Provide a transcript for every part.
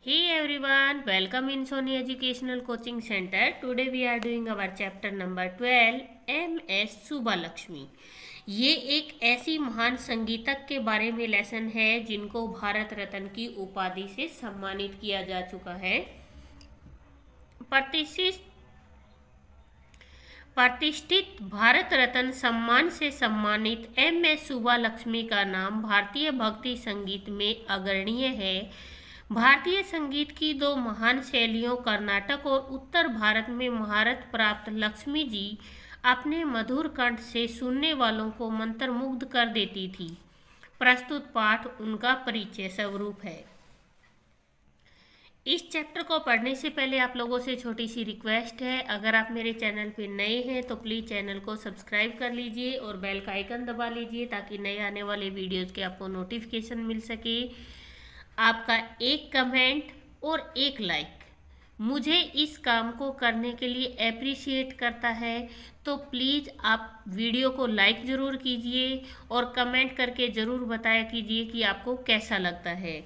Hey everyone, welcome in Sony Educational Coaching Center. Today we are doing our chapter number 12, MS सुब्बालक्ष्मी। ये एक ऐसी महान संगीतक के बारे में लेसन है जिनको भारत रत्न की उपाधि से सम्मानित किया जा चुका है। प्रतिष्ठित भारत रत्न सम्मान से सम्मानित MS सुब्बालक्ष्मी का नाम भारतीय भक्ति संगीत में अग्रणीय है। भारतीय संगीत की दो महान शैलियों कर्नाटक और उत्तर भारत में महारत प्राप्त लक्ष्मी जी अपने मधुर कंठ से सुनने वालों को मंत्रमुग्ध कर देती थी। प्रस्तुत पाठ उनका परिचय स्वरूप है। इस चैप्टर को पढ़ने से पहले आप लोगों से छोटी सी रिक्वेस्ट है, अगर आप मेरे चैनल पर नए हैं तो प्लीज़ चैनल को सब्सक्राइब कर लीजिए और बेल का आइकन दबा लीजिए ताकि नए आने वाले वीडियोज़ के आपको नोटिफिकेशन मिल सके। आपका एक कमेंट और एक लाइक मुझे इस काम को करने के लिए एप्रिशिएट करता है, तो प्लीज़ आप वीडियो को लाइक ज़रूर कीजिए और कमेंट करके ज़रूर बताया कीजिए कि आपको कैसा लगता है।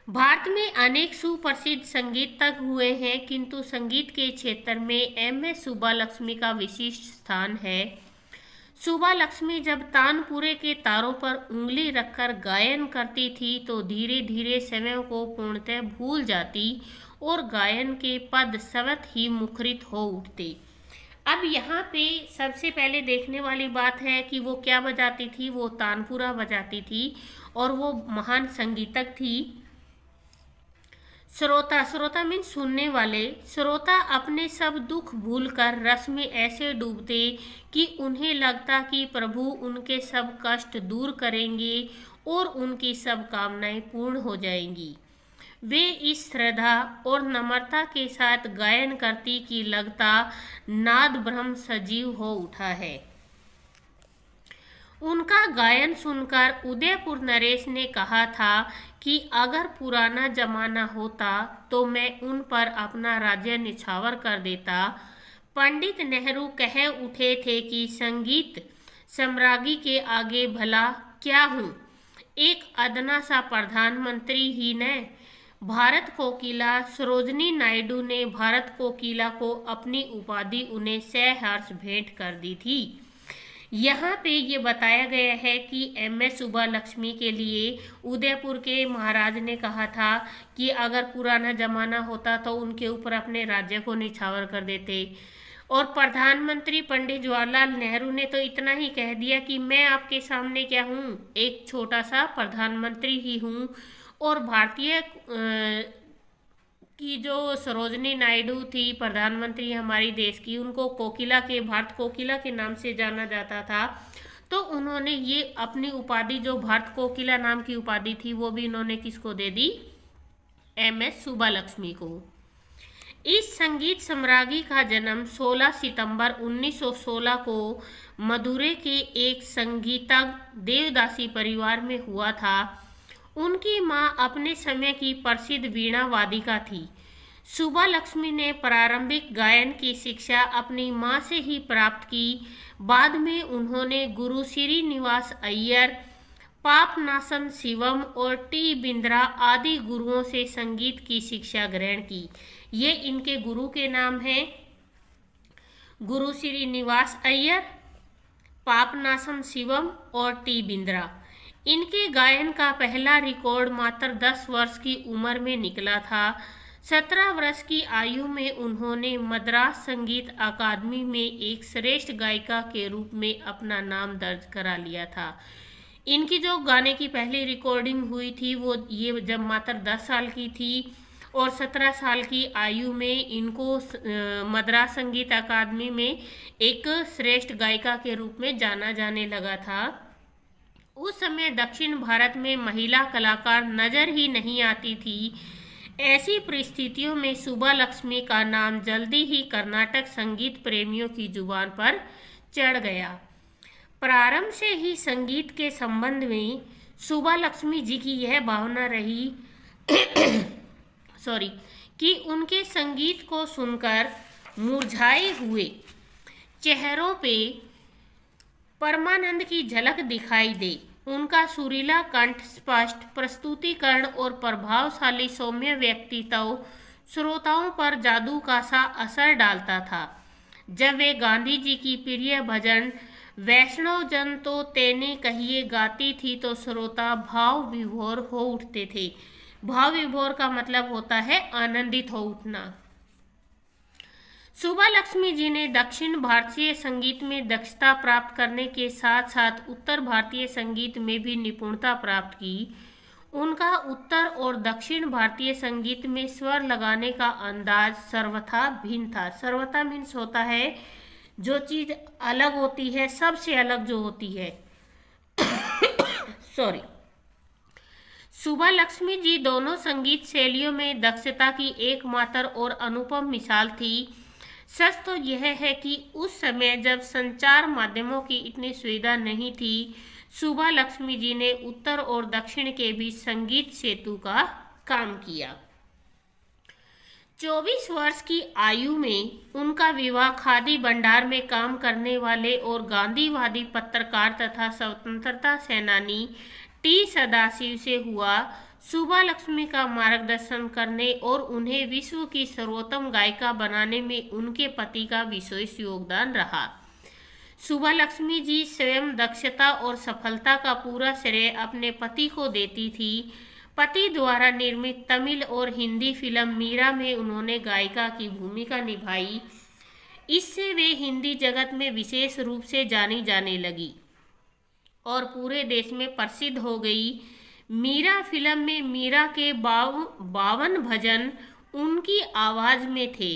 भारत में अनेक सुप्रसिद्ध संगीतज्ञ हुए हैं, किंतु संगीत के क्षेत्र में MS सुब्बालक्ष्मी का विशिष्ट स्थान है। सुब्बालक्ष्मी जब तानपुरे के तारों पर उंगली रखकर गायन करती थी तो धीरे धीरे समय को पूर्णतः भूल जाती और गायन के पद स्वतः ही मुखरित हो उठते। अब यहाँ पे सबसे पहले देखने वाली बात है कि वो क्या बजाती थी। वो तानपुरा बजाती थी और वो महान संगीतक थी। श्रोता मीन सुनने वाले। श्रोता अपने सब दुख भूलकर रस में ऐसे डूबते कि उन्हें लगता कि प्रभु उनके सब कष्ट दूर करेंगे और उनकी सब कामनाएं पूर्ण हो जाएंगी। वे इस श्रद्धा और नम्रता के साथ गायन करती कि लगता नाद ब्रह्म सजीव हो उठा है। उनका गायन सुनकर उदयपुर नरेश ने कहा था कि अगर पुराना जमाना होता तो मैं उन पर अपना राज्य निछावर कर देता। पंडित नेहरू कह उठे थे कि संगीत सम्राज्ञी के आगे भला क्या हूँ, एक अदना सा प्रधानमंत्री ही न। भारत कोकिला सरोजनी नायडू ने भारत कोकिला को अपनी उपाधि उन्हें सहर्ष भेंट कर दी थी। यहाँ पे ये बताया गया है कि MS सुब्बालक्ष्मी के लिए उदयपुर के महाराज ने कहा था कि अगर पुराना जमाना होता तो उनके ऊपर अपने राज्य को निछावर कर देते। और प्रधानमंत्री पंडित जवाहरलाल नेहरू ने तो इतना ही कह दिया कि मैं आपके सामने क्या हूँ, एक छोटा सा प्रधानमंत्री ही हूँ। और भारतीय की जो सरोजनी नायडू थी प्रधानमंत्री हमारी देश की, उनको कोकिला के भारत कोकिला के नाम से जाना जाता था। तो उन्होंने ये अपनी उपाधि जो भारत कोकिला नाम की उपाधि थी वो भी इन्होंने किसको दे दी, MS सुब्बालक्ष्मी को। इस संगीत सम्राज्ञी का जन्म 16 सितंबर 1916 को मदुरै के एक संगीतज्ञ देवदासी परिवार में हुआ था। उनकी मां अपने समय की प्रसिद्ध वीणा वादिका थी। सुब्बालक्ष्मी ने प्रारंभिक गायन की शिक्षा अपनी मां से ही प्राप्त की। बाद में उन्होंने गुरु श्रीनिवास अय्यर, पापनासम शिवम और T बिंद्रा आदि गुरुओं से संगीत की शिक्षा ग्रहण की। ये इनके गुरु के नाम हैं, गुरु श्रीनिवास अय्यर, पापनासम शिवम और T बिंद्रा। इनके गायन का पहला रिकॉर्ड मात्र 10 वर्ष की उम्र में निकला था। 17 वर्ष की आयु में उन्होंने मद्रास संगीत अकादमी में एक श्रेष्ठ गायिका के रूप में अपना नाम दर्ज करा लिया था। इनकी जो गाने की पहली रिकॉर्डिंग हुई थी वो ये जब मात्र 10 साल की थी और 17 साल की आयु में इनको मद्रास संगीत अकादमी में एक श्रेष्ठ गायिका के रूप में जाना जाने लगा था। उस समय दक्षिण भारत में महिला कलाकार नजर ही नहीं आती थी। ऐसी परिस्थितियों में सुब्बालक्ष्मी का नाम जल्दी ही कर्नाटक संगीत प्रेमियों की जुबान पर चढ़ गया। प्रारंभ से ही संगीत के संबंध में सुब्बालक्ष्मी जी की यह भावना रही कि उनके संगीत को सुनकर मुरझाए हुए चेहरों पे परमानंद की झलक दिखाई दे। उनका सुरीला कंठ, स्पष्ट प्रस्तुतिकरण और प्रभावशाली सौम्य व्यक्तित्व श्रोताओं पर जादू का सा असर डालता था। जब वे गांधी जी की प्रिय भजन वैष्णव जन तो तेने कहिए गाती थी तो श्रोता भाव विभोर हो उठते थे। भाव विभोर का मतलब होता है आनंदित हो उठना। सुब्बालक्ष्मी जी ने दक्षिण भारतीय संगीत में दक्षता प्राप्त करने के साथ साथ उत्तर भारतीय संगीत में भी निपुणता प्राप्त की। उनका उत्तर और दक्षिण भारतीय संगीत में स्वर लगाने का अंदाज सर्वथा भिन्न था। सर्वथा मीन्स होता है जो चीज अलग होती है, सबसे अलग जो होती है। सॉरी। सुब्बालक्ष्मी जी दोनों संगीत शैलियों में दक्षता की एकमात्र और अनुपम मिसाल थी। सच तो यह है कि उस समय जब संचार माध्यमों की इतनी सुविधा नहीं थी, सुब्बालक्ष्मी जी ने उत्तर और दक्षिण के बीच संगीत सेतु का काम किया। 24 वर्ष की आयु में उनका विवाह खादी भंडार में काम करने वाले और गांधीवादी पत्रकार तथा स्वतंत्रता सेनानी टी सदाशिव से हुआ। सुब्बालक्ष्मी का मार्गदर्शन करने और उन्हें विश्व की सर्वोत्तम गायिका बनाने में उनके पति का विशेष योगदान रहा। सुब्बालक्ष्मी जी स्वयं दक्षता और सफलता का पूरा श्रेय अपने पति को देती थी। पति द्वारा निर्मित तमिल और हिंदी फिल्म मीरा में उन्होंने गायिका की भूमिका निभाई। इससे वे हिंदी जगत में विशेष रूप से जानी जाने लगी और पूरे देश में प्रसिद्ध हो गई। मीरा फिल्म में मीरा के 52 भजन उनकी आवाज में थे।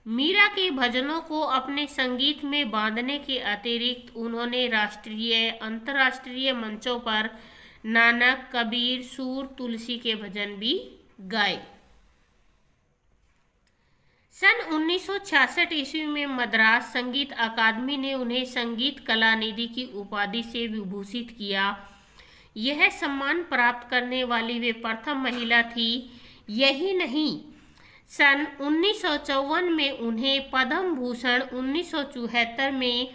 मीरा के भजनों को अपने संगीत में बांधने के अतिरिक्त उन्होंने राष्ट्रीय अंतर्राष्ट्रीय मंचों पर नानक, कबीर, सूर, तुलसी के भजन भी गाए। सन 1966 ईस्वी में मद्रास संगीत अकादमी ने उन्हें संगीत कलानिधि की उपाधि से विभूषित किया। यह सम्मान प्राप्त करने वाली वे प्रथम महिला थी। यही नहीं, सन 1954 में उन्हें पद्म भूषण, 1974 में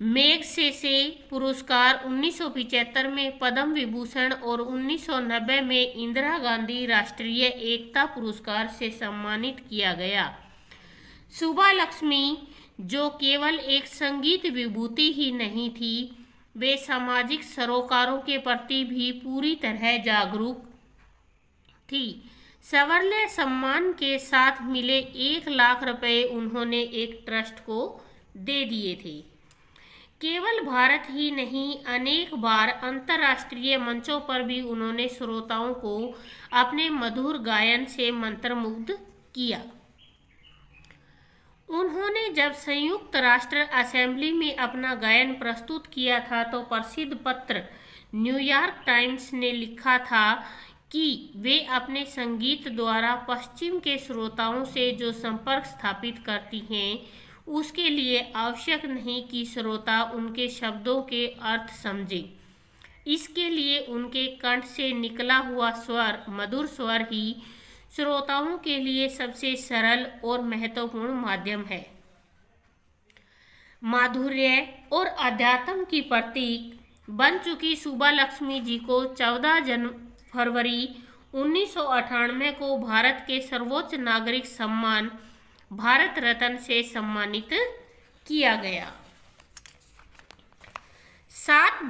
मैग्सेसे पुरस्कार, 1975 में पद्म विभूषण और 1990 में इंदिरा गांधी राष्ट्रीय एकता पुरस्कार से सम्मानित किया गया। सुब्बालक्ष्मी जो केवल एक संगीत विभूति ही नहीं थी, वे सामाजिक सरोकारों के प्रति भी पूरी तरह जागरूक थी। सवर्ले सम्मान के साथ मिले 1 लाख रुपए उन्होंने एक ट्रस्ट को दे दिए थे। केवल भारत ही नहीं, अनेक बार अंतर्राष्ट्रीय मंचों पर भी उन्होंने श्रोताओं को अपने मधुर गायन से मंत्रमुग्ध किया। उन्होंने जब संयुक्त राष्ट्र असेंबली में अपना गायन प्रस्तुत किया था तो प्रसिद्ध पत्र न्यूयॉर्क टाइम्स ने लिखा था कि वे अपने संगीत द्वारा पश्चिम के श्रोताओं से जो संपर्क स्थापित करती हैं, उसके लिए आवश्यक नहीं कि श्रोता उनके शब्दों के अर्थ समझे। इसके लिए उनके कंठ से निकला हुआ स्वर, मधुर स्वर ही श्रोताओं के लिए सबसे सरल और महत्वपूर्ण माध्यम है। माधुर्य और अध्यात्म की प्रतीक बन चुकी सुब्बालक्ष्मी जी को 14 फरवरी 1998 को भारत के सर्वोच्च नागरिक सम्मान भारत रत्न से सम्मानित किया गया। 7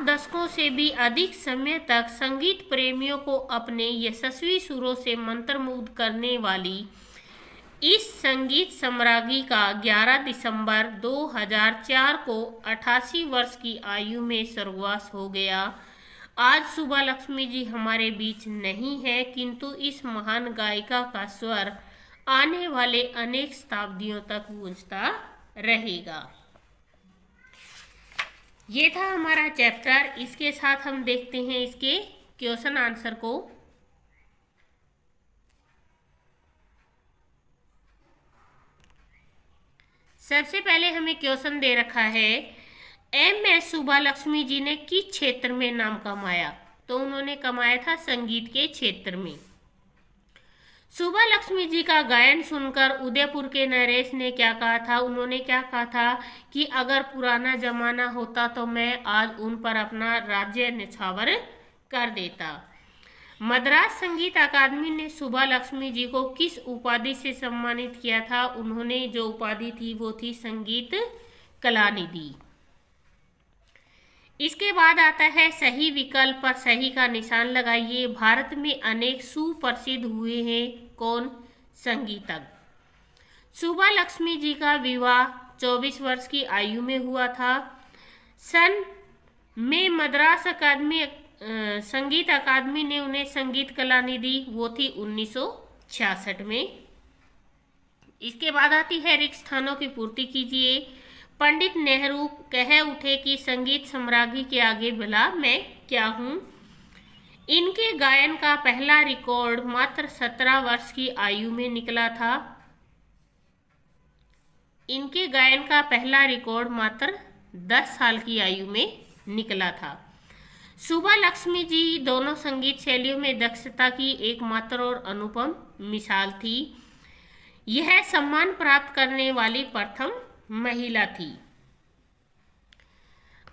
दशकों से भी अधिक समय तक संगीत प्रेमियों को अपने यशस्वी सुरों से मंत्रमुग्ध करने वाली इस संगीत सम्राज्ञी का 11 दिसंबर 2004 को 88 वर्ष की आयु में स्वर्गवास हो गया। आज सुब्बालक्ष्मी जी हमारे बीच नहीं है, किंतु इस महान गायिका का स्वर आने वाले अनेक शताब्दियों तक गूंजता रहेगा। ये था हमारा चैप्टर। इसके साथ हम देखते हैं इसके क्वेश्चन आंसर को। सबसे पहले हमें क्वेश्चन दे रखा है, एम.एस. सुब्बालक्ष्मी जी ने किस क्षेत्र में नाम कमाया? तो उन्होंने कमाया था संगीत के क्षेत्र में। सुबह लक्ष्मी जी का गायन सुनकर उदयपुर के नरेश ने क्या कहा था? उन्होंने क्या कहा था कि अगर पुराना जमाना होता तो मैं आज उन पर अपना राज्य न्यौछावर कर देता। मद्रास संगीत अकादमी ने सुबह लक्ष्मी जी को किस उपाधि से सम्मानित किया था? उन्होंने जो उपाधि थी वो थी संगीत कलानिधि। इसके बाद आता है सही विकल्प पर सही का निशान लगाइए। भारत में अनेक सुप्रसिद्ध हुए हैं कौन? संगीतज्ञ। सुबह लक्ष्मी जी का विवाह 24 वर्ष की आयु में हुआ था। सन में मद्रास अकादमी संगीत अकादमी ने उन्हें संगीत कलानिधि वो थी 1966 में। इसके बाद आती है रिक्त स्थानों की पूर्ति कीजिए। पंडित नेहरू कह उठे कि संगीत सम्राज्ञी के आगे भला मैं क्या हूँ। इनके गायन का पहला रिकॉर्ड मात्र 17 वर्ष की आयु में निकला था। इनके गायन का पहला रिकॉर्ड मात्र 10 साल की आयु में निकला था। सुबह लक्ष्मी जी दोनों संगीत शैलियों में दक्षता की एकमात्र और अनुपम मिसाल थी। यह सम्मान प्राप्त करने वाली प्रथम महिला थी।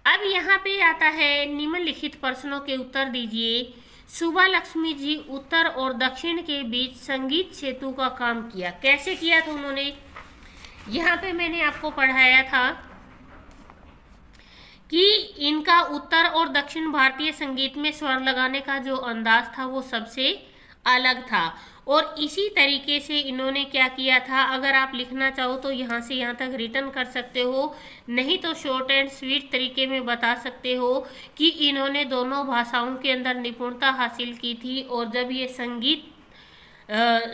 अब यहाँ पे आता है निम्नलिखित प्रश्नों के उत्तर दीजिए। सुबह लक्ष्मी जी उत्तर और दक्षिण के बीच संगीत सेतु का काम किया। कैसे किया था उन्होंने? यहाँ पे मैंने आपको पढ़ाया था कि इनका उत्तर और दक्षिण भारतीय संगीत में स्वर लगाने का जो अंदाज था वो सबसे अलग था। और इसी तरीके से इन्होंने क्या किया था, अगर आप लिखना चाहो तो यहाँ से यहाँ तक रिटर्न कर सकते हो, नहीं तो शॉर्ट एंड स्वीट तरीके में बता सकते हो कि इन्होंने दोनों भाषाओं के अंदर निपुणता हासिल की थी और जब ये संगीत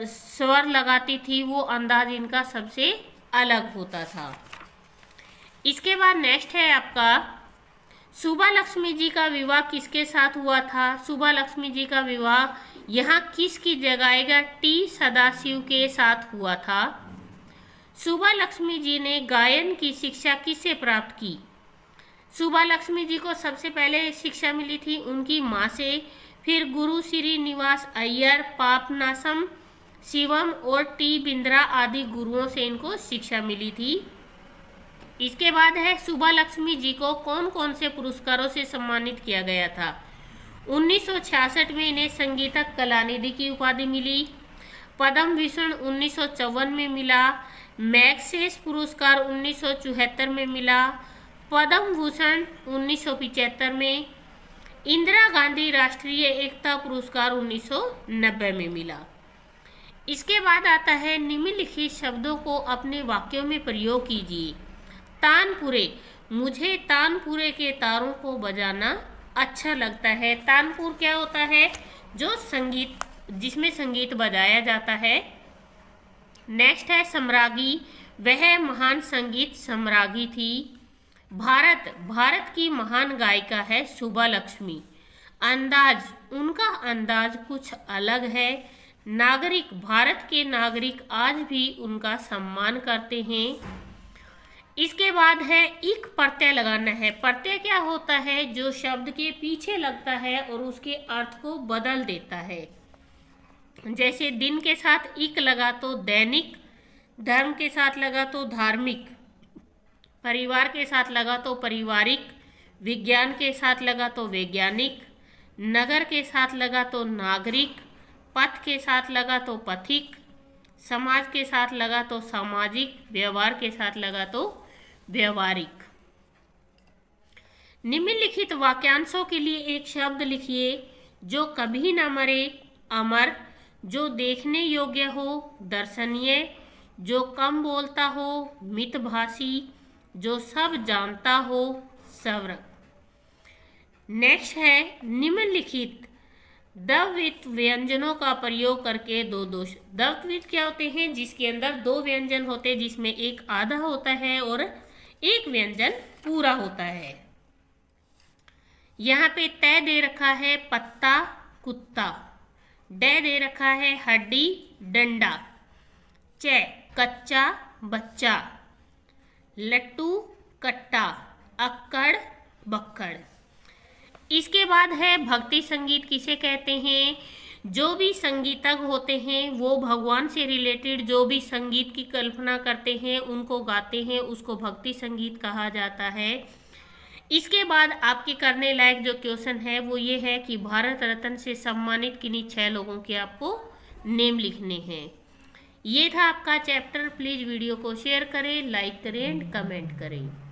स्वर लगाती थी वो अंदाज इनका सबसे अलग होता था। इसके बाद नेक्स्ट है आपका सुबह लक्ष्मी जी का विवाह किसके साथ हुआ था? सुबह लक्ष्मी जी का विवाह यहाँ किसकी जगह टी सदाशिव के साथ हुआ था। सुबह लक्ष्मी जी ने गायन की शिक्षा किससे प्राप्त की? सुबह लक्ष्मी जी को सबसे पहले शिक्षा मिली थी उनकी माँ से, फिर गुरु श्रीनिवास अय्यर, पापनासम शिवम और टी बिंद्रा आदि गुरुओं से इनको शिक्षा मिली थी। इसके बाद है सुबह लक्ष्मी जी को कौन कौन से पुरस्कारों से सम्मानित किया गया था? 1966 में इन्हें संगीतक कलानिधि की उपाधि मिली। पद्म भूषण 1954 में मिला। मैग्सेस पुरस्कार 1974 में मिला। पद्म भूषण 1975 में। इंदिरा गांधी राष्ट्रीय एकता पुरस्कार 1990 में मिला। इसके बाद आता है निम्नलिखित शब्दों को अपने वाक्यों में प्रयोग कीजिए। तानपुरे, मुझे तानपुरे के तारों को बजाना अच्छा लगता है। तानपुर क्या होता है? जो संगीत, जिसमें संगीत बजाया जाता है। नेक्स्ट है सम्राज्ञी, वह महान संगीत सम्राज्ञी थी। भारत की महान गायिका है सुबह लक्ष्मी। अंदाज, उनका अंदाज कुछ अलग है। नागरिक, भारत के नागरिक आज भी उनका सम्मान करते हैं। इसके बाद है इक प्रत्यय लगाना है। प्रत्यय क्या होता है? जो शब्द के पीछे लगता है और उसके अर्थ को बदल देता है। जैसे दिन के साथ इक लगा तो दैनिक, धर्म के साथ लगा तो धार्मिक, परिवार के साथ लगा तो पारिवारिक, विज्ञान के साथ लगा तो वैज्ञानिक, नगर के साथ लगा तो नागरिक, पथ के साथ लगा तो पथिक, समाज के साथ लगा तो सामाजिक, व्यवहार के साथ लगा तो व्यवहारिक। निम्नलिखित वाक्यांशों के लिए एक शब्द लिखिए। जो कभी न मरे, अमर। जो देखने योग्य हो, दर्शनीय। जो कम बोलता हो, मितभाषी। जो सब जानता हो, सवर्क। नेक्स्ट है निम्नलिखित द्वित्व व्यंजनों का प्रयोग करके दो दोष। द्वित्व क्या होते हैं? जिसके अंदर दो व्यंजन होते हैं, जिसमें एक आधा होता है और एक व्यंजन पूरा होता है। यहाँ पे तय दे रखा है पत्ता, कुत्ता। डे दे रखा है हड्डी, डंडा। च, कच्चा, बच्चा। लट्टू, कट्टा। अक्कड़, बक्कड़। इसके बाद है भक्ति संगीत किसे कहते हैं? जो भी संगीतज्ञ होते हैं वो भगवान से रिलेटेड जो भी संगीत की कल्पना करते हैं उनको गाते हैं, उसको भक्ति संगीत कहा जाता है। इसके बाद आपके करने लायक जो क्वेश्चन है वो ये है कि भारत रत्न से सम्मानित किन्हीं 6 लोगों के आपको नेम लिखने हैं। ये था आपका चैप्टर। प्लीज़ वीडियो को शेयर करें, लाइक करें एंड कमेंट करें।